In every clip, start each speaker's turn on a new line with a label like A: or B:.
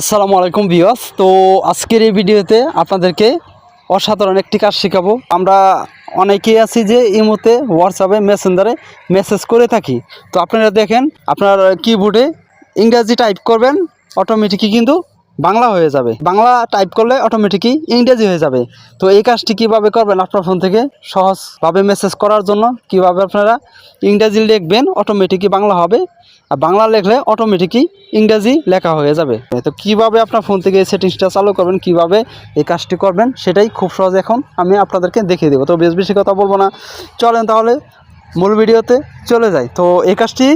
A: আসসালামু আলাইকুম ভিউয়ার্স। তো আজকের এই ভিডিওতে আপনাদেরকে অসাধারণ একটি কাজ শেখাবো। আমরা অনেকেই আছি যে ইমোতে হোয়াটসঅ্যাপে মেসেঞ্জারে মেসেজ করে থাকি। তো আপনারা দেখেন, আপনার কিবোর্ডে ইংরেজি টাইপ করবেন, অটোমেটিকই কিন্তু বাংলা হয়ে যাবে। বাংলা টাইপ করলে অটোমেটিকই ইংরেজি হয়ে যাবে। তো এই কাজটি কিভাবে করবেন, আপনার ফোন থেকে সহজভাবে মেসেজ করার জন্য কিভাবে আপনারা ইংরেজি লিখবেন, অটোমেটিকই বাংলা হবে। আর বাংলা লেখলে অটোমেটিকই ইংরেজি লেখা হয়ে যাবে। তো কিভাবে আপনার ফোন থেকে এই সেটিংসটা চালু করবেন, কিভাবে এই কাজটি করবেন, সেটাই খুব সহজ এখন আমি আপনাদেরকে দেখিয়ে দেবো। তো বেশি কথা বলবো না, চলেন তাহলে মূল ভিডিওতে চলে যাই। তো এই কাজটি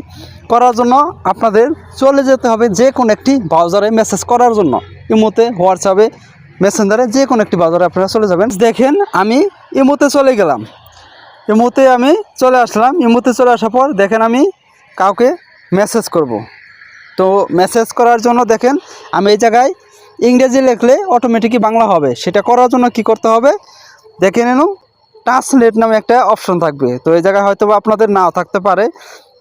A: করার জন্য আপনাদের চলে যেতে হবে যে কোনো একটি ব্রাউজারে মেসেজ করার জন্য। ইমোতে, হোয়াটসঅ্যাপে, মেসেঞ্জারে যে কোনো একটি ব্রাউজারে আপনারা চলে যাবেন। দেখেন আমি ইমোতে চলে গেলাম, ইমোতে আমি চলে আসলাম। ইমোতে চলে আসার পর দেখেন আমি কাউকে মেসেজ করব। তো মেসেজ করার জন্য দেখেন আমি এই জায়গায় ইংরেজি লিখলে অটোমেটিকই বাংলা হবে। সেটা করার জন্য কি করতে হবে, দেখে নিন ট্রান্সলেট নামে একটা অপশন থাকবে। তো এই জায়গায় হয়তো আপনাদের নাও থাকতে পারে।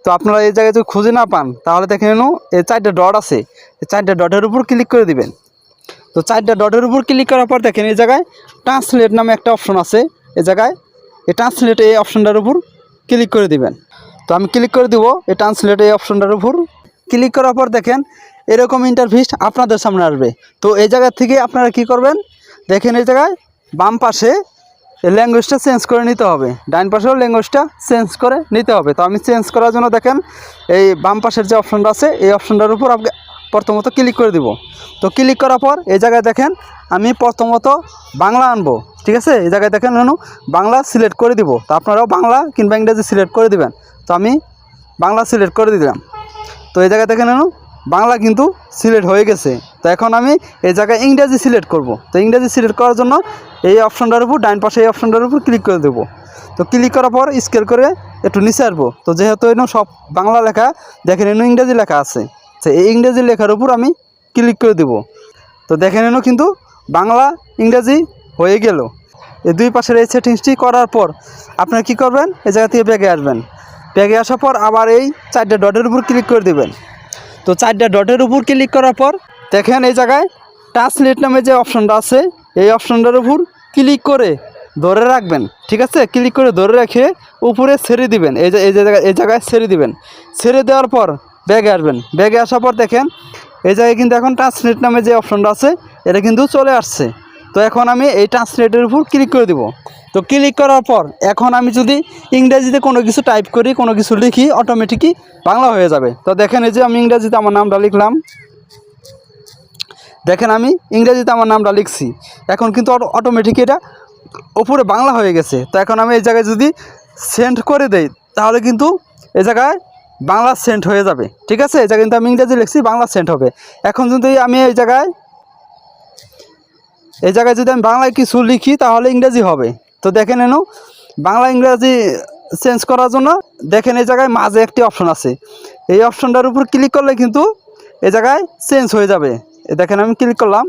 A: তো আপনারা এই জায়গায় যদি খুঁজে না পান, তাহলে দেখে নিন এই 4টে ডট আছে, এই 4টে ডটের উপর ক্লিক করে দিবেন। তো 4টে ডটের উপর ক্লিক করার পর দেখেন এই জায়গায় ট্রান্সলেট নামে একটা অপশন আছে। এই জায়গায় এই ট্রান্সলেট এই অপশনটার উপর ক্লিক করে দিবেন। তো আমি ক্লিক করে দিব এই ট্রান্সলেট এই অপশনটার উপর। ক্লিক করার পর দেখেন এরকম ইন্টারফেস আপনাদের সামনে আসবে। তো এই জায়গা থেকে আপনারা কি করবেন, দেখেন এই জায়গায় বাম পাশে ল্যাঙ্গুয়েজটা চেঞ্জ করে নিতে হবে, ডান পাশেও ল্যাঙ্গুয়েজটা চেঞ্জ করে নিতে হবে। তো আমি চেঞ্জ করার জন্য দেখেন এই বাম পাশের যে অপশনটা আছে এই অপশনটার উপর প্রথমত ক্লিক করে দিব। তো ক্লিক করার পর এই জায়গায় দেখেন আমি প্রথমত বাংলা আনবো, ঠিক আছে। এই জায়গায় দেখেন বাংলা সিলেক্ট করে দিব। তো আপনারাও বাংলা কিংবা ইংরেজি সিলেক্ট করে দিবেন। তো আমি বাংলা সিলেক্ট করে দিলাম। তো এই জায়গায় দেখেন বাংলা কিন্তু সিলেক্ট হয়ে গেছে। তো এখন আমি এই জায়গায় ইংরেজি সিলেক্ট করব। তো ইংরেজি সিলেক্ট করার জন্য এই অপশনটার উপর ডান পাশে এই অপশনটার উপর ক্লিক করে দেবো। তো ক্লিক করার পর স্কেল করে একটু নিচে আসবো। তো যেহেতু সব বাংলা লেখা, দেখেন ইংরেজি লেখা আছে, তো এই ইংরেজি লেখার উপর আমি ক্লিক করে দেব। তো দেখেন কিন্তু বাংলা ইংরেজি হয়ে গেল। এই দুই পাশের এই সেটিংসটি করার পর আপনারা কী করবেন, এই জায়গা থেকে ব্যাগে আসবেন। ব্যাগে আসার পর আবার এই 4টে ডটের উপর ক্লিক করে দেবেন। তো 4টে ডটের উপর ক্লিক করার পর দেখেন এই জায়গায় ট্রান্সলেট নামে যে অপশনটা আছে এই অপশনটার উপর ক্লিক করে ধরে রাখবেন, ঠিক আছে। ক্লিক করে ধরে রেখে উপরে ছেড়ে দিবেন। এই জায়গায় ছেড়ে দিবেন। ছেড়ে দেওয়ার পর ব্যাগে আসবেন। ব্যাগে আসার পর দেখেন এই জায়গায় কিন্তু এখন ট্রান্সলেট নামে যে অপশনটা আছে এটা কিন্তু চলে আসছে। তো এখন আমি এই ট্রান্সলেটের উপর ক্লিক করে দিব। তো ক্লিক করার পর এখন আমি যদি ইংরেজিতে কোনো কিছু টাইপ করি, কোনো কিছু লিখি, অটোমেটিকই বাংলা হয়ে যাবে। তো দেখেন এই যে আমি ইংরেজিতে আমার নামটা লিখলাম, দেখেন আমি ইংরেজিতে আমার নামটা লিখছি। এখন কিন্তু অটোমেটিক এটা উপরে বাংলা হয়ে গেছে। তো এখন আমি এই জায়গায় যদি সেন্ড করে দেই, তাহলে কিন্তু এই জায়গায় বাংলা সেন্ড হয়ে যাবে, ঠিক আছে। এই জায়গায় কিন্তু আমি ইংরেজি লিখছি, বাংলা সেন্ড হবে। এখন যদি আমি এই জায়গায় যদি আমি বাংলায় কিছু লিখি, তাহলে ইংরেজি হবে। তো দেখেন বাংলা ইংরেজি চেঞ্জ করার জন্য দেখেন এই জায়গায় মাঝে একটি অপশন আছে, এই অপশনটার উপর ক্লিক করলে কিন্তু এই জায়গায় চেঞ্জ হয়ে যাবে। দেখেন আমি ক্লিক করলাম,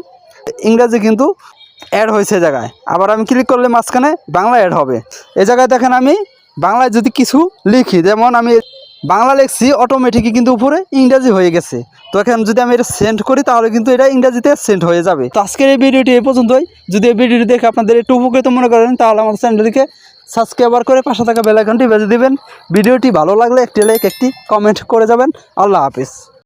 A: ইংরেজি কিন্তু অ্যাড হয়েছে জায়গায়। আবার আমি ক্লিক করলে মাঝখানে বাংলা অ্যাড হবে। এই জায়গায় দেখেন আমি বাংলায় যদি কিছু লিখি, যেমন আমি বাংলা লিখছি, অটোমেটিকই কিন্তু উপরে ইংরেজি হয়ে গেছে। তো এখন যদি আমি এটা সেন্ড করি, তাহলে কিন্তু এটা ইংরেজিতে সেন্ড হয়ে যাবে। তো আজকের এই ভিডিওটি এই পর্যন্তই। যদি এই ভিডিওটি দেখে আপনাদের একটু উপকৃত মনে করেন, তাহলে আমার চ্যানেলটিকে সাবস্ক্রাইব করে পাশে থাকা বেল আইকনটি বেজে দিবেন। ভিডিওটি ভালো লাগলে একটি লাইক, একটি কমেন্ট করে যাবেন। আল্লাহ হাফিজ।